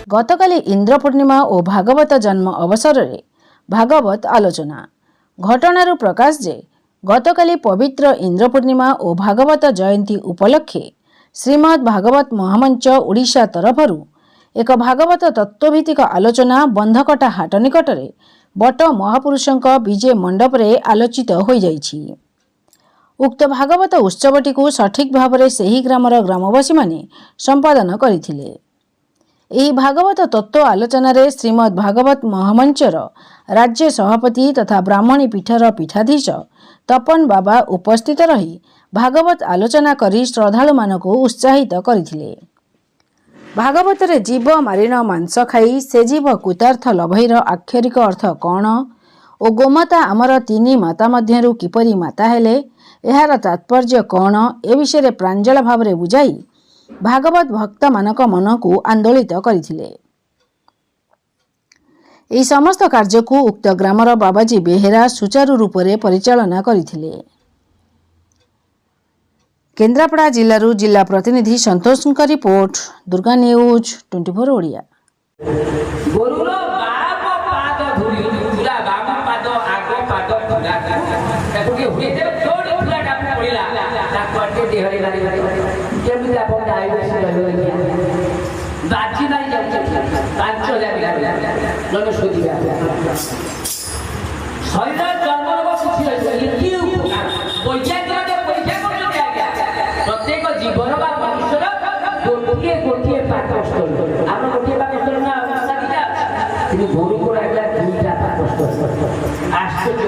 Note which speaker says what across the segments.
Speaker 1: गतकाली इंद्र पूर्णिमा और भागवत जन्म अवसर में भागवत आलोचना घटनारू प्रकाश जे गतकाली पवित्र इंद्र पूर्णिमा और भागवत जयंती उपलक्षे श्रीमद् भागवत महामंच ओडिशा तरफरू एक भागवत तत्वभित्तिक आलोचना बंधकटा हाट निकट में बट महापुरुषों विजय मंडप रे आलोचित हो जाइछि। उक्त भागवत उत्सवटी को सठिक भाव में सही ग्रामर ग्रामवासी माने संपादन करथिले। एही भागवत तत्व आलोचना रे श्रीमद् भागवत महामंचर राज्य सभापति तथा ब्राह्मणी पीठर पीठाधीश तपन बाबा उपस्थित रही भागवत आलोचना करी श्रद्धालु मानक उत्साहित करथिले। भागवत रे जीव मारिन मांस खाई से जीव कुतार्थ लभईर आक्षरिक अर्थ कौन और गोमाता आमर तीन माता मध्यरु किपरि माता हेले एहार तात्पर्य कौन ए विषय प्रांजल भाव में बुझाई भागवत भक्त मानक मन को आंदोलित करथिले। एही समस्त कार्य को उक्त ग्रामर बाबाजी बेहेरा सुचारू रूप से परिचालना करथिले। केन्द्रापड़ा जिल्लारू जिला प्रतिनिधि संतोष रिपोर्ट दुर्गा न्यूज 24 ओडिया।
Speaker 2: प्रत्येक जीवन बा मनुष्य गोटे गोटे पाकस्थल आम गोटे पाकस्थल ना कि गोरु को दुईटा पाकस्थल आश्चर्य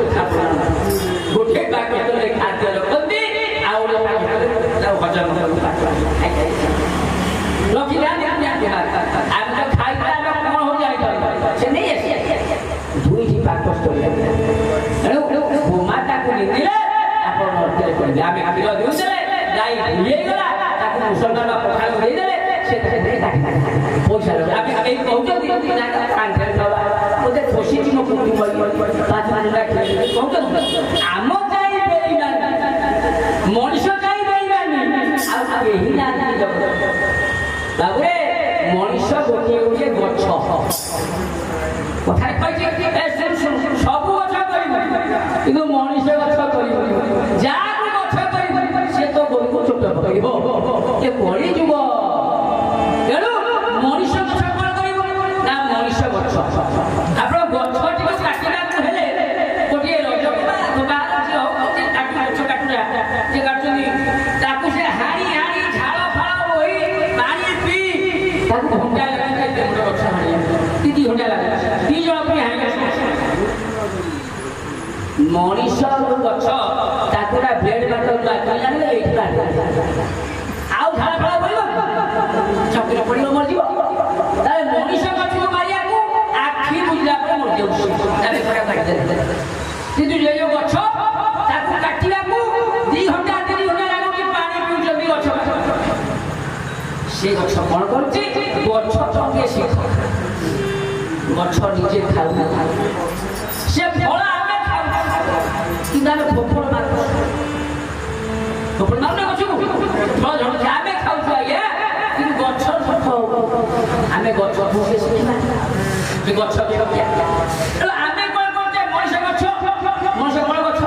Speaker 2: गोटे पाकस्थल खाद्य रखती हजम दुईटी पाकस्थल गोमाता को निंदिले मुसलमान पखाल बाबुरे मनीष गोटे गोटे गछ सब गछ कि मनीष गछ तो गोरु को चोट पड़ी जुग तेणु मनीष गछ कौन कर ना मनीष गछ आप गछ काटा हेले गोटे रज काटुना से हाणी हाणी झाड़ फाड़ बोई पानी पी घंटा लगे गछ हाणी 2 घंटा लगे 2 जन हाणी मनीष गछ ताकुरा ब्लेड बाटर जाने आउ झाड़ फाड़ बोल चक्र पड़ो मर जाए मनीष गछ को मारिया को आखि बुझला पर मर जाऊ किंतु ये गछ ताकू काटिया को 2 घंटा 3 घंटा लागो कि पानी पिउछबी गछ से गछ कोन करछि गछ चंगे शिख गछ निजे खाउ ना से फल आमे खाउ कि दाने फोफड़ मार फोफड़ मार गछ को झड़ आमे खाउ छु आगे कि गछ आमे गछ से शिखना कि गछ के क्या आमे कोन करते मनीष गछ कोन गछ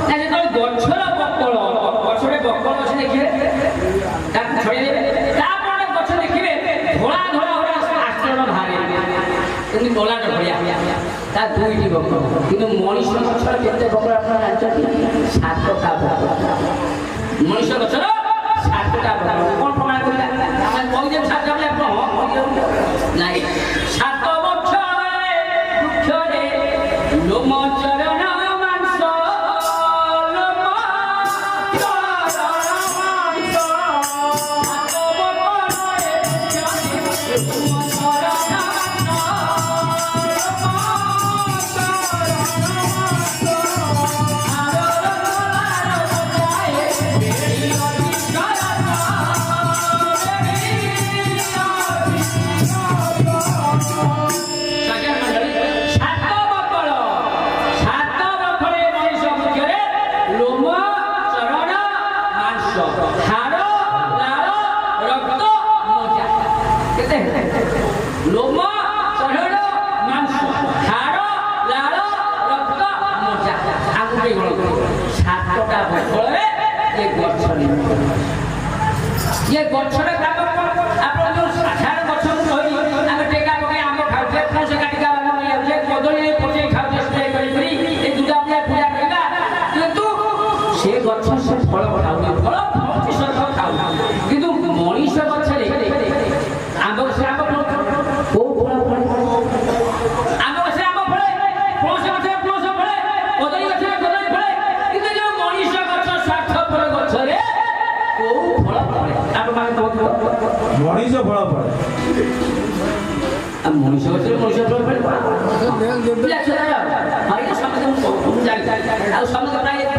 Speaker 2: ना जे तो गछर बकल गछरे बकल अछि देखिए ताक छड़े तापर गछ देखिबे धोला धोला होरा आश्चर्य भारे एनी बोला भड़िया ता दुईटी बकल किंतु मनीष गछर केते बकल आपन जानछथि 7टा बकल मनीष गछर 7टा बकल कोन प्रमाण करला हम कहि देब 7टा बले आपन नाही 7 बछरे दुखरे लोम चरण मांस लोम हाड़ लाड़ रक्त मजा केते लोम ये गछरे काम आपण जो साधारण गछ कहि आमे टेका पके आम खाउछे फस काटिका वाला नहीं आउछे कदली पचे खाउछे स्प्रे करी ए दुटा अपने पूजा करबा किंतु से गछ से फल खाउ फल प्रतिशत खाउ किंतु मनीष गछरे आम गछ आम को फल फल आम गछ आम फल फस गछ फस फल कदली गछ कदली फल किंतु जो मनीष गछ स्वार्थपर गछरे को फल फल आप माने तो
Speaker 3: मनीष फल पड़े
Speaker 2: मनीष गछरे मनीष फल फल पड़ा ले छोड़ा हां ये समझ हम जाई आ समझ प्राय